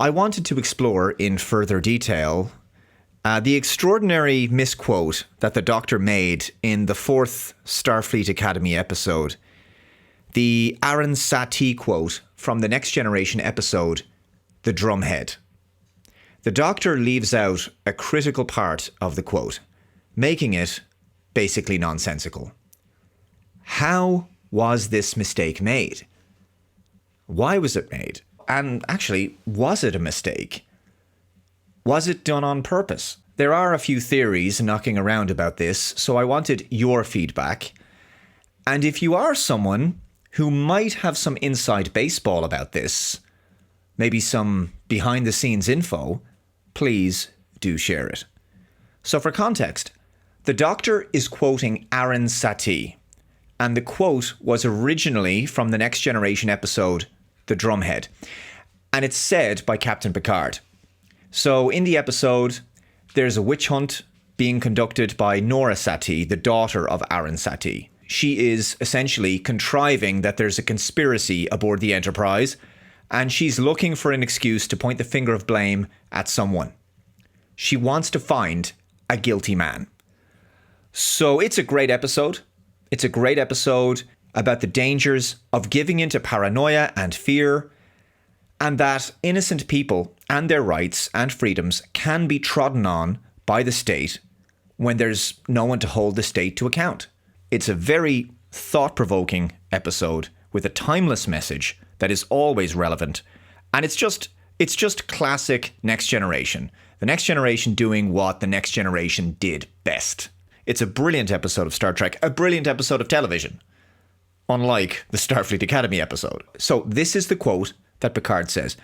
I wanted to explore in further detail the extraordinary misquote that the Doctor made in the 4th Starfleet Academy episode, the Aaron Satie quote from the Next Generation episode, The Drumhead. The Doctor leaves out a critical part of the quote, making it basically nonsensical. How was this mistake made? Why was it made? And actually, was it a mistake? Was it done on purpose? There are a few theories knocking around about this, so I wanted your feedback. And if you are someone who might have some inside baseball about this, maybe some behind-the-scenes info, please do share it. So for context, the Doctor is quoting Aaron Satie, and the quote was originally from the Next Generation episode, The Drumhead, and it's said by Captain Picard. So in the episode, there's a witch hunt being conducted by Nora Satie, the daughter of Aaron Satie. She is essentially contriving that there's a conspiracy aboard the Enterprise, and she's looking for an excuse to point the finger of blame at someone. She wants to find a guilty man. So it's a great episode. It's a great episode about the dangers of giving into paranoia and fear, and that innocent people and their rights and freedoms can be trodden on by the state when there's no one to hold the state to account. It's a very thought-provoking episode with a timeless message that is always relevant, and it's just classic Next Generation. The Next Generation doing what the Next Generation did best. It's a brilliant episode of Star Trek, a brilliant episode of television, unlike the Starfleet Academy episode. So this is the quote that Picard says.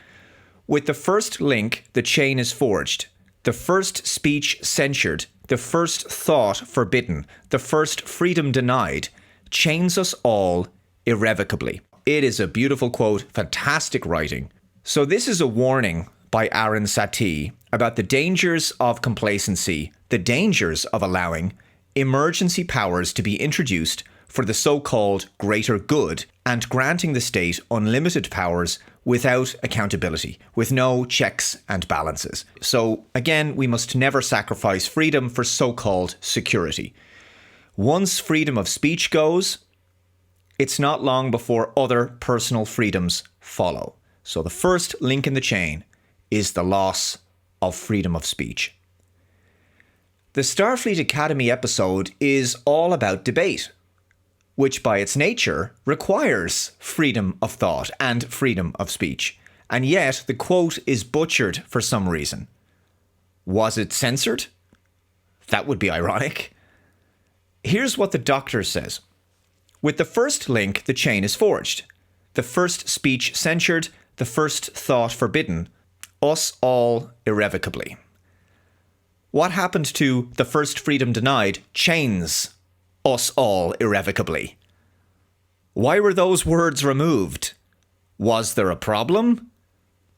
With the first link, the chain is forged. The first speech censured. The first thought forbidden. The first freedom denied. Chains us all irrevocably. It is a beautiful quote, fantastic writing. So this is a warning by Aaron Satie about the dangers of complacency, the dangers of allowing emergency powers to be introduced for the so-called greater good and granting the state unlimited powers without accountability, with no checks and balances. So again, we must never sacrifice freedom for so-called security. Once freedom of speech goes, it's not long before other personal freedoms follow. So the first link in the chain is the loss of freedom of speech. The Starfleet Academy episode is all about debate, which by its nature requires freedom of thought and freedom of speech. And yet the quote is butchered for some reason. Was it censored? That would be ironic. Here's what the Doctor says. With the first link, the chain is forged. The first speech censured, the first thought forbidden. Us all irrevocably. What happened to the first freedom denied? Chains us all irrevocably. Why were those words removed? Was there a problem?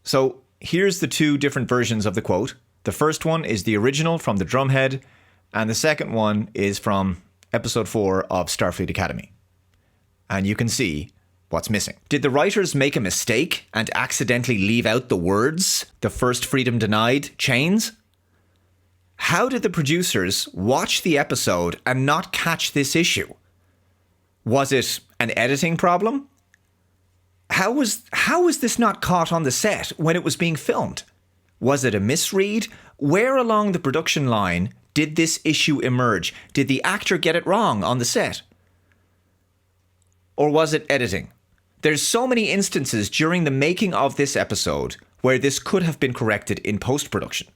So here's the two different versions of the quote. The first one is the original from the Drumhead, and the second one is from episode 4 of Starfleet Academy. And you can see what's missing. Did the writers make a mistake and accidentally leave out the words, the first freedom denied, chains? How did the producers watch the episode and not catch this issue? Was it an editing problem? How was this not caught on the set when it was being filmed? Was it a misread? Where along the production line did this issue emerge? Did the actor get it wrong on the set? Or was it editing? There's so many instances during the making of this episode where this could have been corrected in post-production.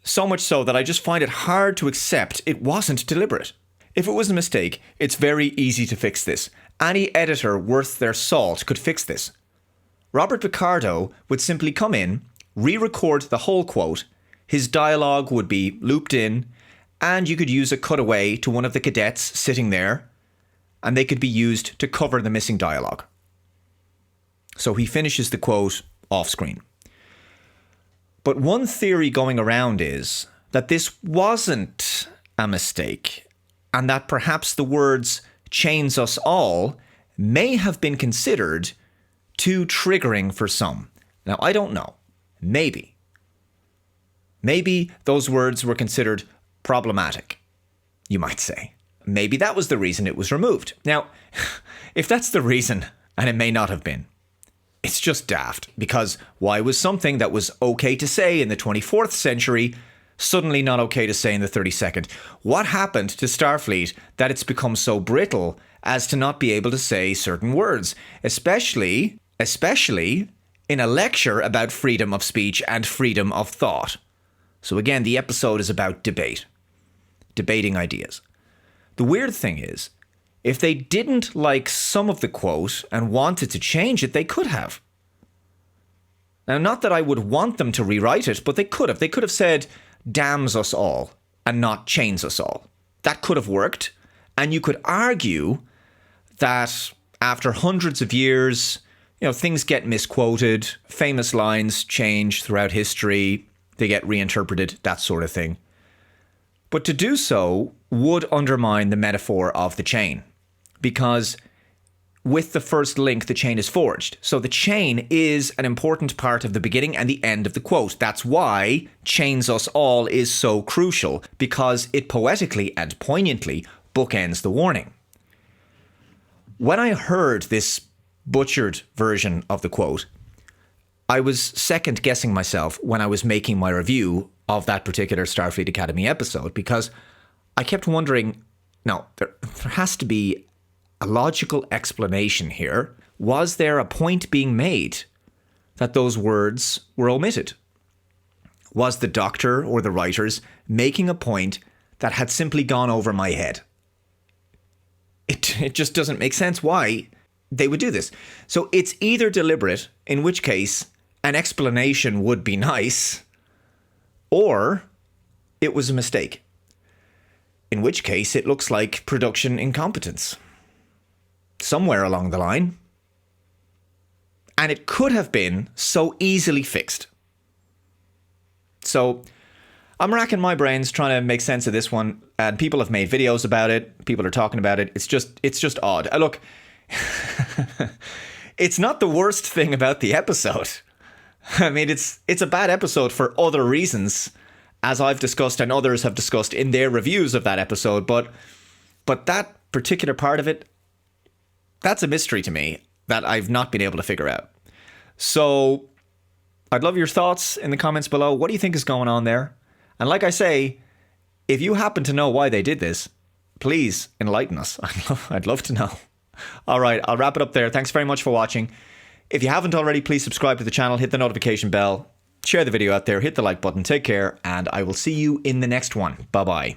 So much so that I just find it hard to accept it wasn't deliberate. If it was a mistake, it's very easy to fix this. Any editor worth their salt could fix this. Robert Picardo would simply come in, re-record the whole quote, his dialogue would be looped in, and you could use a cutaway to one of the cadets sitting there, and they could be used to cover the missing dialogue. So he finishes the quote off screen. But one theory going around is that this wasn't a mistake, and that perhaps the words chains us all may have been considered too triggering for some, Now, I don't know. Maybe. Maybe those words were considered problematic, you might say. Maybe that was the reason it was removed. Now, if that's the reason, and it may not have been, it's just daft, because why was something that was okay to say in the 24th century suddenly not okay to say in the 32nd? What happened to Starfleet that it's become so brittle as to not be able to say certain words, especially in a lecture about freedom of speech and freedom of thought? So again, the episode is about debate, debating ideas. The weird thing is, if they didn't like some of the quote and wanted to change it, they could have. Now, not that I would want them to rewrite it, but they could have. They could have said, damns us all, and not chains us all. That could have worked. And you could argue that after hundreds of years, things get misquoted, famous lines change throughout history, they get reinterpreted, that sort of thing. But to do so would undermine the metaphor of the chain, because with the first link, the chain is forged. So the chain is an important part of the beginning and the end of the quote. That's why chains us all is so crucial, because it poetically and poignantly bookends the warning. When I heard this butchered version of the quote, I was second guessing myself when I was making my review of that particular Starfleet Academy episode, because I kept wondering, no, there has to be a logical explanation here. Was there a point being made that those words were omitted? Was the doctor or the writers making a point that had simply gone over my head? It just doesn't make sense why they would do this. So it's either deliberate, in which case an explanation would be nice, or it was a mistake, in which case it looks like production incompetence somewhere along the line. And it could have been so easily fixed. So I'm racking my brains trying to make sense of this one, and people have made videos about it. People are talking about it. It's just odd. Look, it's not the worst thing about the episode. I mean, it's a bad episode for other reasons, as I've discussed and others have discussed in their reviews of that episode. But that particular part of it, that's a mystery to me that I've not been able to figure out. So I'd love your thoughts in the comments below. What do you think is going on there? And like I say, if you happen to know why they did this, please enlighten us. I'd love to know. All right, I'll wrap it up there. Thanks very much for watching. If you haven't already, please subscribe to the channel, hit the notification bell, share the video out there, hit the like button, take care, and I will see you in the next one. Bye-bye.